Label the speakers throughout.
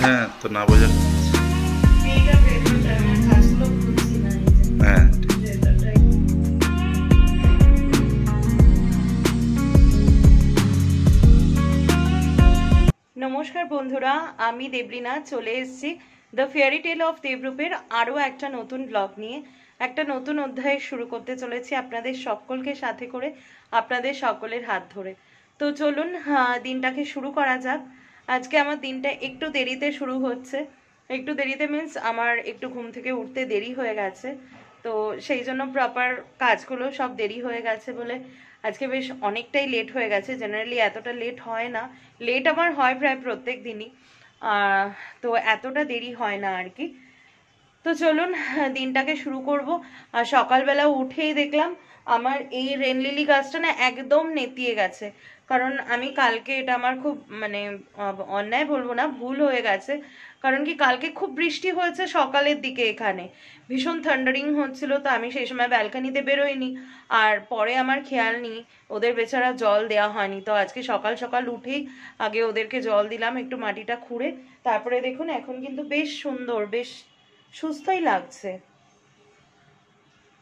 Speaker 1: হ্যাঁ তো না বোঝা হ্যাঁ
Speaker 2: নমস্কার বন্ধুরা, আমি দেবলীনা চলে এসেছি দ্য ফেয়ারি টেল অফ দেবরূপের আরও একটা নতুন ব্লগ নিয়ে। একটা নতুন অধ্যায় শুরু করতে চলেছি আপনাদের সকলকে সাথে করে, আপনাদের সকলের হাত ধরে। তো চলুন দিনটাকে শুরু করা যাক। আজকে আমার দিনটা একটু দেরিতে শুরু হচ্ছে। একটু দেরিতে মিন্স আমার একটু ঘুম থেকে উঠতে দেরি হয়ে গেছে, তো সেই জন্য প্রপার কাজগুলো সব দেরি হয়ে গেছে বলে আজকে বেশ অনেকটাই লেট হয়ে গেছে। জেনারেলি এতটা লেট হয় না, লেট আমার হয় প্রায় প্রত্যেক দিনই, তো এতটা দেরি হয় না আর কি। তো চলুন দিনটাকে শুরু করব। আর সকালবেলা উঠেই দেখলাম আমার এই রেন লিলি গাছটা না একদম নেতিয়ে গেছে। কারণ আমি কালকে, এটা আমার খুব মানে অন্যায় বলবো না, ভুল হয়ে গেছে। কারণ কি, কালকে খুব বৃষ্টি হয়েছে সকালের দিকে, এখানে ভীষণ থান্ডারিং হচ্ছিল, তো আমি সেই সময় ব্যালকানিতে বেরোইনি। আর পরে আমার খেয়াল নেই, ওদের বেচারা জল দেওয়া হয়নি। তো আজকে সকাল সকাল উঠেই আগে ওদেরকে জল দিলাম একটু মাটিটা খুঁড়ে। তারপরে দেখুন এখন কিন্তু বেশ সুন্দর, বেশ সুস্থই লাগছে,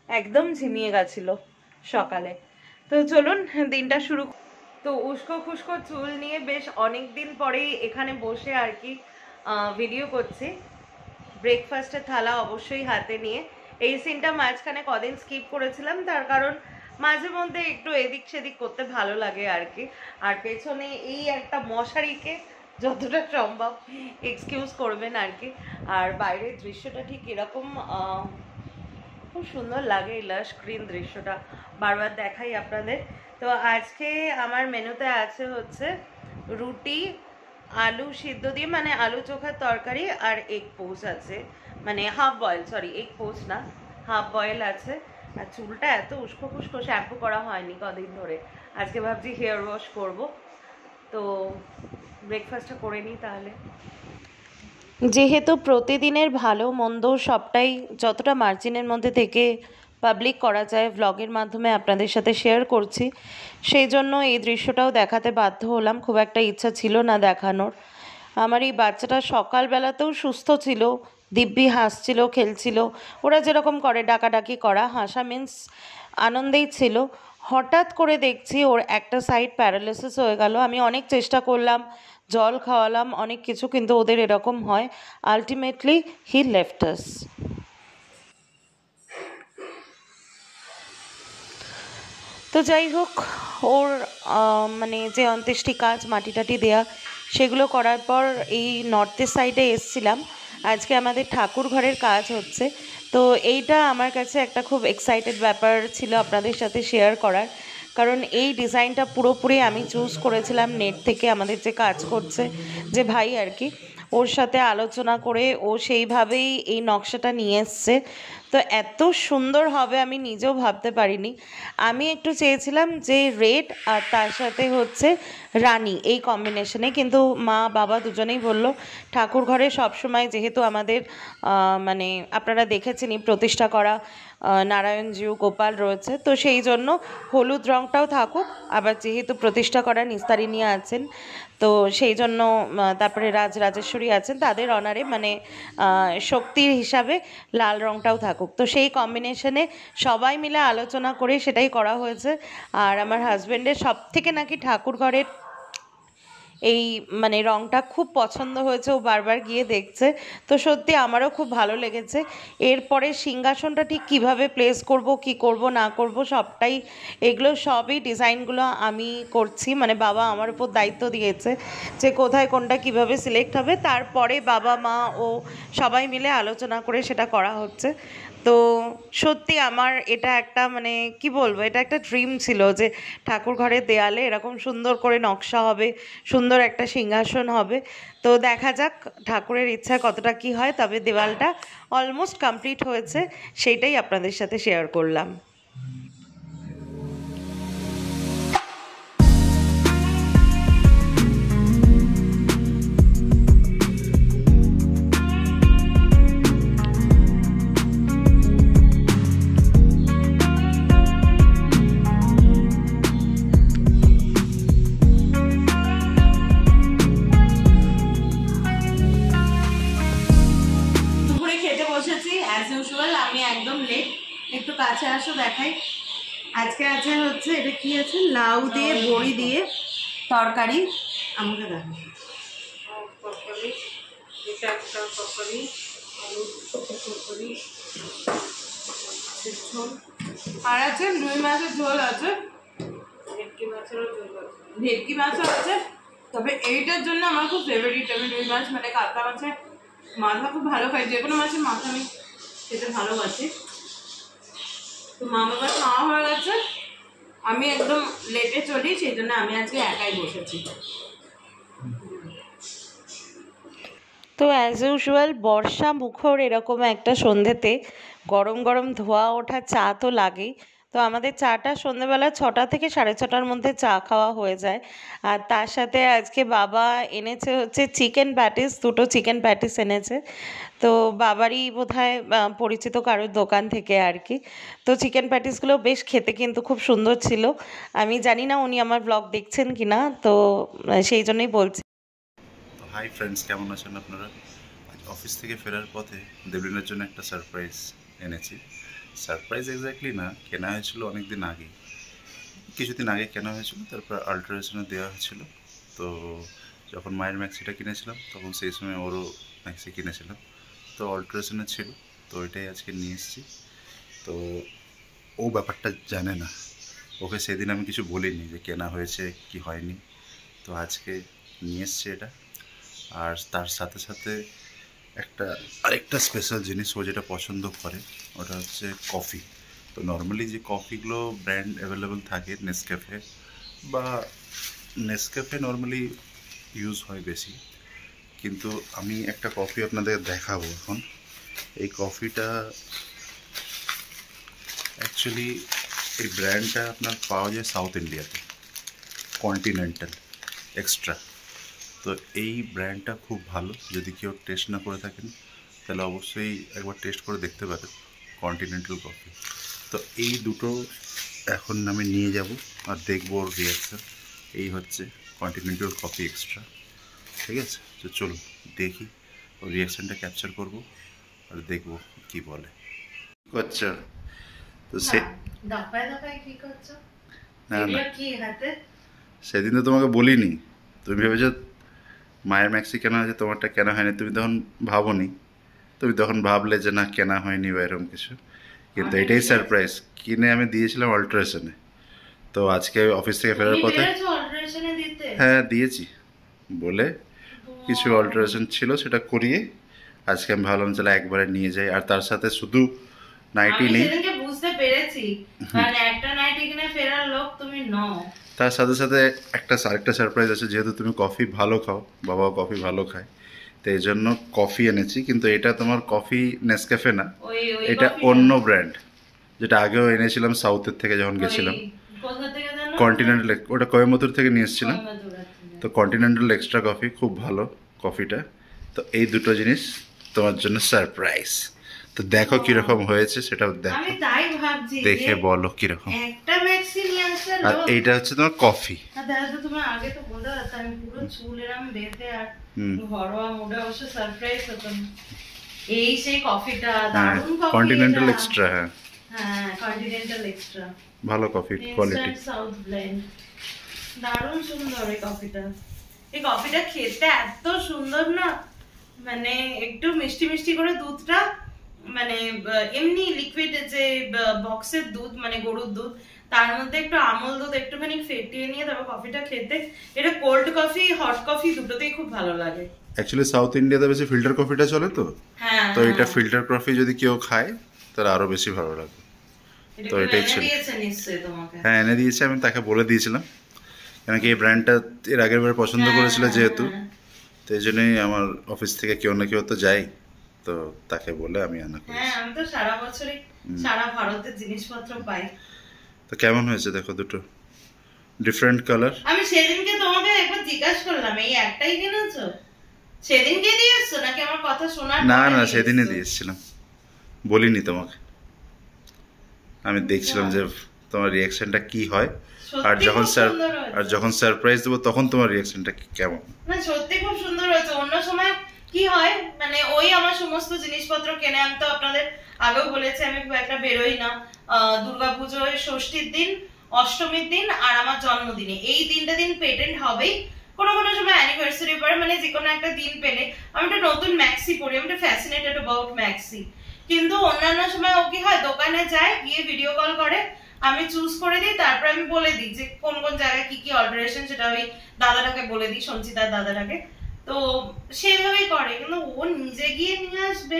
Speaker 2: একদম ঝিমিয়ে গেছিল সকালে। তো চলুন দিনটা শুরু। তো উস্কো খুস্কো চুল নিয়ে বেশ অনেক দিন পরেই এখানে বসে আর কি ভিডিও করছি। ব্রেকফাস্টের থালা অবশ্যই হাতে নিয়ে। এই সিনটা মাঝখানে কদিন স্কিপ করেছিলাম, তার কারণ মাঝে মধ্যে একটু এদিক সেদিক করতে ভালো লাগে আর কি। আর পেছনে এই একটা মশারিকে যতটা সম্ভব এক্সকিউজ করবেন আর কি। আর বাইরের দৃশ্যটা ঠিক এরকম, খুব সুন্দর লাগে এই লাশ গ্রিন দৃশ্যটা, বারবার দেখাই আপনাদের। তো আজকে আমার মেনুতে আছে হচ্ছে রুটি, আলু সিদ্ধ দিয়ে, মানে আলু চোখার তরকারি, আর এগ পোচ আছে, মানে half boil, sorry egg poach না, হাফ বয়েল আছে। আর চুলটা এত উস্কো খুস্কো, শ্যাম্পু করা হয়নি কদিন ধরে, আজকে ভাবছি হেয়ার ওয়াশ করব। তো ব্রেকফাস্টটা করে নিই তাহলে। যেহেতু প্রতিদিনের ভালো মন্দ সবটাই যতটা মার্জিনের মধ্যে থেকে পাবলিক করা যায় ভ্লগের মাধ্যমে আপনাদের সাথে শেয়ার করছি, সেই জন্য এই দৃশ্যটাও দেখাতে বাধ্য হলাম। খুব একটা ইচ্ছা ছিল না দেখানোর। আমার এই বাচ্চাটা সকালবেলাতেও সুস্থ ছিল, দিব্যি হাসছিল, খেলছিল, ওরা যেরকম করে ডাকাডাকি করা, হাসা মিন্স আনন্দেই ছিল। হঠাৎ করে দেখছি ওর একটা সাইড প্যারালাইসিস হয়ে গেল। আমি অনেক চেষ্টা করলাম, জল খাওয়ালাম, অনেক কিছু, কিন্তু ওদের এরকম হয়। আলটিমেটলি হি লেফট আস। তো যাই হোক, ওর মানে যে অন্ত্যেষ্টি কাজ, মাটি টাটি দেয়া, সেগুলো করার পর এই নর্থের সাইডে এসছিলাম। আজকে আমাদের ঠাকুর ঘরের কাজ হচ্ছে, তো এইটা আমার কাছে একটা খুব এক্সাইটেড ব্যাপার ছিল আপনাদের সাথে শেয়ার করার। কারণ এই ডিজাইনটা পুরোপুরি আমি চুজ করেছিলাম নেট থেকে। আমাদের যে কাজ করছে যে ভাই আর কি, ওর সাথে আলোচনা করে ও সেইভাবেই এই নকশাটা নিয়ে এসছে। তো এত সুন্দর হবে আমি নিজেও ভাবতে পারিনি। আমি একটু চেয়েছিলাম যে রেড আর তার সাথে হচ্ছে রানী, এই কম্বিনেশনে, কিন্তু মা বাবা দুজনেই বলল ঠাকুর ঘরে সবসময় যেহেতু আমাদের মানে আপনারা দেখেছেনই প্রতিষ্ঠা করা নারায়ণজিউ গোপাল রয়েছে, তো সেই জন্য হলুদ রঙটাও থাকুক। আবার যেহেতু প্রতিষ্ঠা করা নিস্তারিণী আছেন, তো সেই জন্য তারপরে রাজরাজেশ্বরী আছেন, তাদের অনারে মানে শক্তির হিসাবে লাল রঙটাও থাকুক। তো সেই কম্বিনেশনে সবাই মিলে আলোচনা করে সেটাই করা হয়েছে। আর আমার হাজব্যান্ডের সব থেকে নাকি ঠাকুর ঘরের এই মানে রঙটা খুব পছন্দ হয়েছে, ও বারবার গিয়ে দেখছে। তো সত্যি আমারও খুব ভালো লেগেছে। এরপরে সিংহাসনটা ঠিক কীভাবে প্লেস করব, কি করব না করব, সবটাই এগুলো সবই ডিজাইনগুলো আমি করছি। মানে বাবা আমার উপর দায়িত্ব দিয়েছে যে কোথায় কোনটা কিভাবে সিলেক্ট হবে, তারপরে বাবা মা ও সবাই মিলে আলোচনা করে সেটা করা হচ্ছে। তো সত্যি আমার এটা একটা মানে কি বলবো, এটা একটা ড্রিম ছিল যে ঠাকুর ঘরের দেয়ালে এরকম সুন্দর করে নকশা হবে, সুন্দর একটা সিংহাসন হবে। তো দেখা যাক ঠাকুরের ইচ্ছা কতটা কি হয়। তবে দেওয়ালটা অলমোস্ট কমপ্লিট হয়েছে, সেইটাই আপনাদের সাথে শেয়ার করলাম। আমি একদম লেট। একটু কাছে আসো দেখাই। আজকে আছে হচ্ছে এটা কি আছে, লাউ দিয়ে বড়ি দিয়ে তরকারি। আমাকে দেখো তরকারি, এটা একটা তরকারি, আলু তরকারি, ঝোল, আর আছে রুই মাছের ঝোল আছে, ভেটকি মাছেরও ঝোল আছে, ভেটকি মাছও আছে। তবে এইটার জন্য আমার খুব ফেভারিট। আমি রুই মাছ মানে কাতলা মাছের মাথা খুব ভালো খাই, যে কোনো মাছের মাথা আমি খেতে ভালোবাসি। তো মা বাবার খাওয়া হয়ে গেছে, আমি একদম লেটে চলি, সেই জন্য আমি আজকে একাই বসেছি। তো অ্যাজ ইউজুয়াল বর্ষা মুখর এরকম একটা সন্ধ্যেতে গরম গরম ধোয়া ওঠা চা তো লাগেই। তো আমাদের চাটা সন্ধ্যেবেলা 6টা থেকে 6:30টার মধ্যে চা খাওয়া হয়ে যায়। আর তার সাথে আজকে বাবা এনেছে হচ্ছে চিকেন প্যাটিস, 2টো চিকেন প্যাটিস এনেছে। তো বাবারই বোধহয় পরিচিত কারোর দোকান থেকে আর কি। তো চিকেন প্যাটিসগুলো বেশ খেতে কিন্তু খুব সুন্দর ছিল। আমি জানি না উনি আমার ব্লগ দেখছেন কি না, তো সেই জন্যই বলছি।
Speaker 1: তো হাই ফ্রেন্ডস, কেমন আছেন আপনারা? আজ অফিস থেকে ফেরার পথে দেবলিনের জন্য একটা সারপ্রাইজ এনেছি। সারপ্রাইজ এক্স্যাক্টলি না, কেনা হয়েছিল অনেক দিন আগে, কিছুদিন আগে কেনা হয়েছিল, তারপর আল্ট্রাসনে দেওয়া হয়েছিল। তো যখন মায়ের ম্যাক্সিটা কিনেছিলাম তখন সেই সময় ওরও ম্যাক্সি কিনেছিলাম, তো অল্ট্রাসনে ছিল। তো এটাই আজকে নিয়ে এসেছি। তো ও ব্যাপারটা জানে না, ওকে সেদিন আমি কিছু বলিনি যে কেনা হয়েছে কি হয়নি। তো আজকে নিয়ে এসছে এটা। আর তার সাথে সাথে আরেকটা স্পেশাল জিনিস ও যেটা পছন্দ করে, ওটা হচ্ছে কফি। তো নর্মালি যে কফিগুলো ব্র্যান্ড অ্যাভেলেবেল থাকে নেসক্যাফে বা নেসক্যাফে নর্মালি ইউজ হয় বেশি, কিন্তু আমি একটা কফি আপনাদের দেখাবো এখন। এই কফিটা অ্যাকচুয়ালি এই ব্র্যান্ডটা আপনার পাওয়া যায় সাউথ ইন্ডিয়াতে, কন্টিনেন্টাল এক্সট্রা। তো এই ব্র্যান্ডটা খুব ভালো, যদি কেউ টেস্ট না করে থাকেন তাহলে অবশ্যই একবার টেস্ট করে দেখতে পারেন, কন্টিনেন্টাল কফি। তো এই দুটো এখন আমি নিয়ে যাব আর দেখবো ওর রিয়াকশান। এই হচ্ছে কন্টিনেন্টাল কফি এক্সট্রা, ঠিক আছে? তো চলুন দেখি, ওর রিয়াকশানটা ক্যাপচার করব আর দেখবো কি বলে। আচ্ছা, তো না না, সেদিন তো তোমাকে বলিনি, তুমি ভেবেছো মায়ের ম্যাক্সি কেনা হয়েছে, তোমারটা কেনা হয়নি। তুমি তখন ভাবোনি, তুমি তখন ভাবলে যে না কেনা হয়নি বা এরকম কিছু, কিন্তু এটাই সারপ্রাইজ। কিনে আমি দিয়েছিলাম অল্ট্রেশনে। তো আজকে অফিস থেকে ফেরার পথে, হ্যাঁ দিয়েছি, বলে কিছু অল্টারেশন ছিল সেটা করিয়ে আজকে আমি ভাবলাম চলে একবারে নিয়ে যাই। আর তার সাথে শুধু নাইটি নেই,
Speaker 2: বুঝতে পেরেছি, কারণ একটা নাইটি কিনে ফেরার লোক তুমি নও।
Speaker 1: তার সাথে সাথে আরেকটা সারপ্রাইজ আছে। যেহেতু তুমি কফি ভালো খাও, বাবাও কফি ভালো খায়, তো এই জন্য কফি এনেছি। কিন্তু এটা তোমার কফি নেসক্যাফে না, এটা অন্য ব্র্যান্ড, যেটা আগেও এনেছিলাম সাউথের থেকে যখন গেছিলাম। কন্টিনেন্টাল, ওটা কোয়েম্বাটুর থেকে নিয়ে এসেছিলাম। তো কন্টিনেন্টাল এক্সট্রা কফি খুব ভালো কফিটা। তো এই দুটো জিনিস তোমার জন্য সারপ্রাইজ। তো দেখো কিরকম হয়েছে সেটা দেখো,
Speaker 2: আমি তাই ভাবছি,
Speaker 1: দেখে বলো কিরকম।
Speaker 2: একটা ম্যাক্সি নিয়ে আসলে
Speaker 1: আর এইটা হচ্ছে তোমার কফি।
Speaker 2: দাদা তো তুমি আগে তো বলতে পারতাম, আমি পুরো চুল এরম বেঁধে আর ঘরোয়া মোডে অবশ্য সারপ্রাইজ হতাম। এই সেই কফিটা দারুণ কফি,
Speaker 1: কন্টিনেন্টাল এক্সট্রা। হ্যাঁ
Speaker 2: হ্যাঁ, কন্টিনেন্টাল এক্সট্রা,
Speaker 1: ভালো কফি কোয়ালিটি,
Speaker 2: সাউথ ব্লেন্ড, দারুণ সুন্দর এই কফিটা। এই কফিটা খেতে এত সুন্দর না, মানে একটু মিষ্টি মিষ্টি করে দুধটা, মানে এমনি লিকুইড যে বক্সের দুধ মানে গরুর দুধ, তার মধ্যে একটু আমল দুধ একটুখানি ফেটিয়ে নিয়ে তারপর কফিটা খেতে, এটা কোল্ড কফি হট কফি দুটোতেই খুব ভালো লাগে।
Speaker 1: অ্যাকচুয়ালি সাউথ ইন্ডিয়াতে বেশি ফিল্টার কফিটা চলে, তো
Speaker 2: হ্যাঁ,
Speaker 1: তো এটা ফিল্টার কফি যদি কেউ খায় তাহলে আরো বেশি ভালো লাগে। তো এটাই ছিল। হ্যাঁ এনে দিয়েছে, আমি তাকে বলে দিয়েছিলাম, কেন কি এই ব্র্যান্ডটা এর আগের বার পছন্দ করেছিল যেহেতু, তো এই জন্যই আমার অফিস থেকে কেউ না কেউ তো যাই, তো তাকে বলে আমি আনা করি।
Speaker 2: হ্যাঁ আমি তো সারা বছরই সারা ভারতের জিনিসপত্র পাই।
Speaker 1: তো কেমন হয়েছে দেখো, দুটো ডিফারেন্ট কালার।
Speaker 2: আমি সেদিনকে তোমাকে একবার জিজ্ঞাসা করলাম এই একটাই কিনেছো, সেদিনকে দিয়ে এসছো নাকি আমার কথা শোনার?
Speaker 1: না না, সেদিনই দিয়ে এসেছিলাম, বলিনি তোমাকে। আমি দেখছিলাম যে তোমার রিয়াকশনটা কি হয়, আর যখন সারপ্রাইজ দেবো তখন তোমার রিয়াকশনটা কেমন।
Speaker 2: না সত্যি খুব সুন্দর হয়েছে। অন্য সময় কি হয় মানে ওই আমার সমস্ত জিনিসপত্র কিনে আনতে, আপনাদের আগেও বলেছি আমি খুব একটা বেরোই না। দুর্গাপুজোয় ষষ্ঠীর দিন, অষ্টমীর দিন আর আমার জন্মদিনে, এই তিনটা দিন পেটেন্ট হবেই। কোনো কোনো সময় অ্যানিভার্সারি পরে, মানে যে কোনো একটা দিন পেলে আমি একটা নতুন ম্যাক্সি পরি, আমি একটা ফ্যাসিনেটেড অ্যাবাউট ম্যাক্সি। কিন্তু অন্যান্য সময় ও কি হয়, দোকানে যায়, গিয়ে ভিডিও কল করে, আমি চুজ করে দিই, তারপর আমি বলে দিই যে কোন কোন জায়গায় কি কি অল্টারেশন, সেটা ওই দাদাটাকে বলে দিই, সঞ্চিতার দাদাটাকে। তো সেইভাবেই করে, কিন্তু ও নিজে গিয়ে নিয়ে আসবে।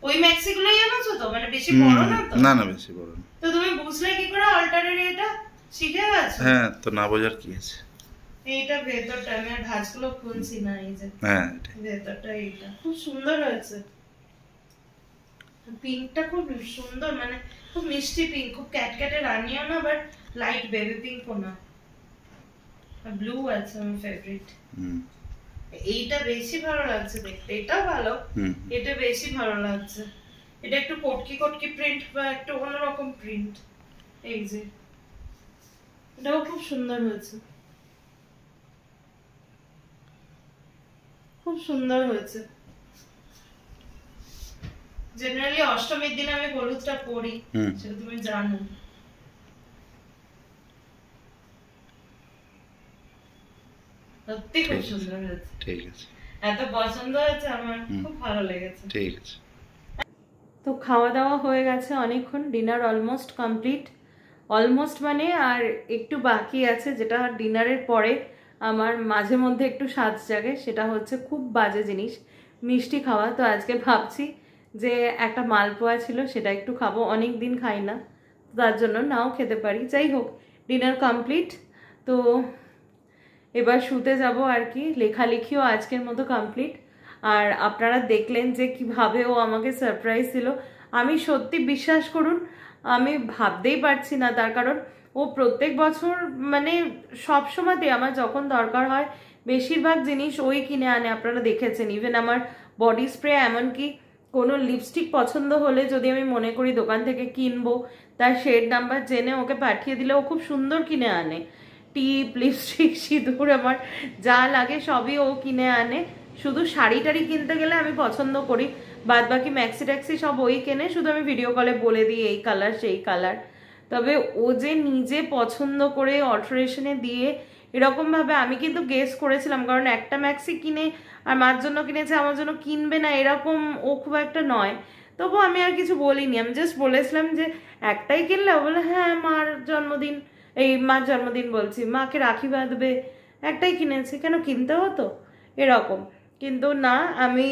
Speaker 2: ওই ম্যাক্সি গুলোই এনেছো তো, মানে বেশি বড় না তো?
Speaker 1: না না, বেশি বড় না।
Speaker 2: তো তুমি বুঝলে কি করে অল্টারের এটা শিখে গেছো?
Speaker 1: হ্যাঁ, তো না বোঝার কি আছে।
Speaker 2: এইটা ভেতরটা, আমি আর ভাঁজগুলো খুলছি না, এই যে
Speaker 1: হ্যাঁ,
Speaker 2: ভেতরটা এইটা খুব সুন্দর হয়েছে। পিঙ্কটা খুব সুন্দর, মানে খুব মিষ্টি পিঙ্ক, খুব ক্যাটক্যাটে রানিও না, বাট লাইট বেবি পিঙ্কও না। ব্লু আছে আমার ফেভারিট। এইটা বেশি ভালো লাগছে দেখতে, এটাও ভালো, এটা বেশি ভালো লাগছে। এটা একটু কটকি কটকি প্রিন্ট বা একটু অন্যরকম প্রিন্ট। এই যে এটাও খুব সুন্দর হয়েছে, খুব সুন্দর হয়েছে। জেনারেলি অষ্টমীর দিন আমি হলুদটা পরি, সেটা তুমি জানো। সত্যি খুব সুন্দর হয়েছে। ঠিক আছে, এত পছন্দ হয়েছে আমার, খুব ভালো লেগেছে। ঠিক আছে। তো খাওয়া দাওয়া হয়ে গেছে অনেকক্ষণ, ডিনার অলমোস্ট কমপ্লিট। অলমোস্ট মানে আর একটু বাকি আছে, যেটা ডিনারের পরে আমার মাঝে মধ্যে একটু স্বাদ জাগে, সেটা হচ্ছে খুব বাজে জিনিস, মিষ্টি খাওয়া। তো আজকে ভাবছি যে একটা মালপোয়া ছিল, সেটা একটু খাবো, অনেক দিন খাই না, তার জন্য নাও খেতে পারি। যাই হোক, ডিনার কমপ্লিট। তো এবার শুতে যাব আর কি। লেখালেখিও আজকের মতো কমপ্লিট। আর আপনারা দেখলেন যে কিভাবে ও আমাকে সারপ্রাইজ দিল। আমি সত্যি বিশ্বাস করুন, আমি ভাবতেই পারছি না, তার কারণ ও প্রত্যেক বছর মানে সব সময়তে আমার যখন দরকার হয় বেশিরভাগ জিনিস ওই কিনে আনে, আপনারা দেখেছেন। ইভেন আমার বডি স্প্রে, এমনকি কোনো লিপস্টিক পছন্দ হলে যদি আমি মনে করি দোকান থেকে কিনবো, তার শেড নাম্বার জেনে ওকে পাঠিয়ে দিলে ও খুব সুন্দর কিনে আনে। টিপ, লিপস্টিক, সিঁদুর, আমার যা লাগে সবই ও কিনে আনে। শুধু শাড়ি টাড়ি কিনতে গেলে আমি পছন্দ করি, বাদ বাকি ম্যাক্সি ট্যাক্সি সব ওই কেনে, শুধু আমি ভিডিও কলে বলে দিই এই কালার সেই কালার। তবে ও যে নিজে পছন্দ করে অল্টারেশনে দিয়ে এরকমভাবে, আমি কিন্তু গেস করেছিলাম, কারণ একটা ম্যাক্সি কিনে আর মার জন্য কিনেছে, আমার জন্য কিনবে না এরকম ও খুব একটা নয়। তবু আমি আর কিছু বলিনি, আমি জাস্ট বলেছিলাম যে একটাই কিনলে? ও বলে হ্যাঁ, মার জন্মদিন, এই মার জন্মদিন বলছি, মাকে রাখি বাঁধবে, একটাই কিনেছে, কেন কিনতে হতো এরকম। কিন্তু না, আমি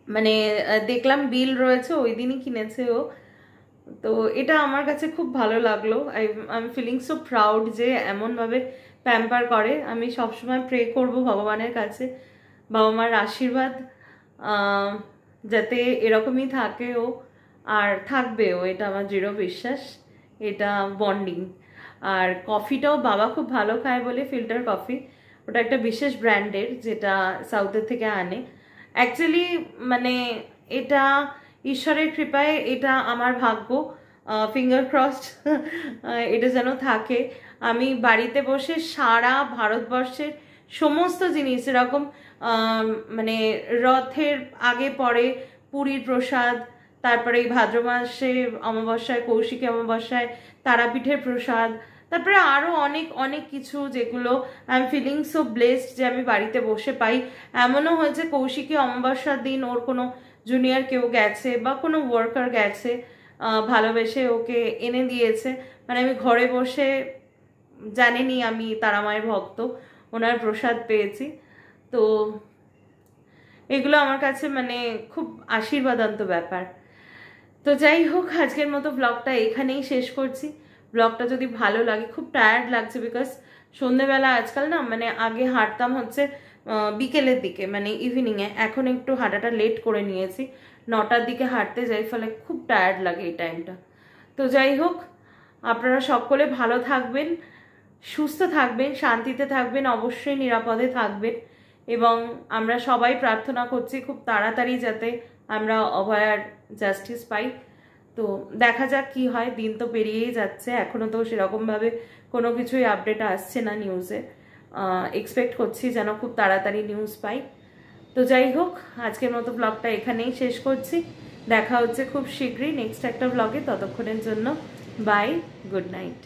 Speaker 2: মানে দেখলাম বিল রয়েছে, ওই দিনই কিনেছে ও। তো এটা আমার কাছে খুব ভালো লাগলো। I am feeling so proud যে এমনভাবে প্যাম্পার করে। আমি সবসময় প্রে করব ভগবানের কাছে, বাবা মার আশীর্বাদ যাতে এরকমই থাকে ও, আর থাকবেও, এটা আমার দৃঢ় বিশ্বাস। এটা বন্ডিং। আর কফিটাও বাবা খুব ভালো খায় বলে, ফিল্টার কফি, ওটা একটা বিশেষ ব্র্যান্ডের, যেটা সাউথের থেকে আনে। অ্যাকচুয়ালি মানে এটা ঈশ্বরের কৃপায়, এটা আমার ভাগ্য, ফিঙ্গার ক্রসড এটা যেন থাকে। আমি বাড়িতে বসে সারা ভারতবর্ষের সমস্ত জিনিস, এরকম মানে রথের আগে পরে পুরীর প্রসাদ, তারপরে এই ভাদ্র মাসে অমাবস্যায়, কৌশিকী অমাবস্যায় তারাপীঠের প্রসাদ, তারপরে আরও অনেক অনেক কিছু, যেগুলো I am feeling so blessed যে আমি বাড়িতে বসে পাই। এমনও হয়েছে কৌশিকী অমাবস্যার দিন ওর কোনো জুনিয়র কেউ গেছে বা কোনো ওয়ার্কার গেছে, ভালোবেসে ওকে এনে দিয়েছে। মানে আমি ঘরে বসে, জানেনই আমি তারামায়ের ভক্ত, ওনার প্রসাদ পেয়েছি। তো এগুলো আমার কাছে মানে খুব আশীর্বাদান্ত ব্যাপার। তো যাই হোক, আজকের মতো ব্লগটা এখানেই শেষ করছি। ব্লগটা যদি ভালো লাগে, খুব টায়ার্ড লাগছে বিকজ সন্ধেবেলা আজকাল না, মানে আগে হাঁটতাম হচ্ছে বিকেলের দিকে, মানে ইভিনিংয়ে, এখন একটু হাঁটাটা লেট করে নিয়েছি, 9টার দিকে হাঁটতে যাই, ফলে খুব টায়ার্ড লাগে এই টাইমটা। তো যাই হোক, আপনারা সকলে ভালো থাকবেন, সুস্থ থাকবেন, শান্তিতে থাকবেন, অবশ্যই নিরাপদে থাকবেন, এবং আমরা সবাই প্রার্থনা করছি খুব তাড়াতাড়ি যাতে আমরা অভয়ার জাস্টিস পাই। তো দেখা যাক কি হয়, দিন তো পেরিয়েই যাচ্ছে, এখনও তো সেরকমভাবে কোনো কিছুই আপডেট আসছে না নিউজে। এক্সপেক্ট করছি যেন খুব তাড়াতাড়ি নিউজ পাই। তো যাই হোক, আজকের মতো ব্লগটা এখানেই শেষ করছি। দেখা হচ্ছে খুব শীঘ্রই নেক্সট একটা ব্লগে। ততক্ষণের জন্য বাই, গুড নাইট।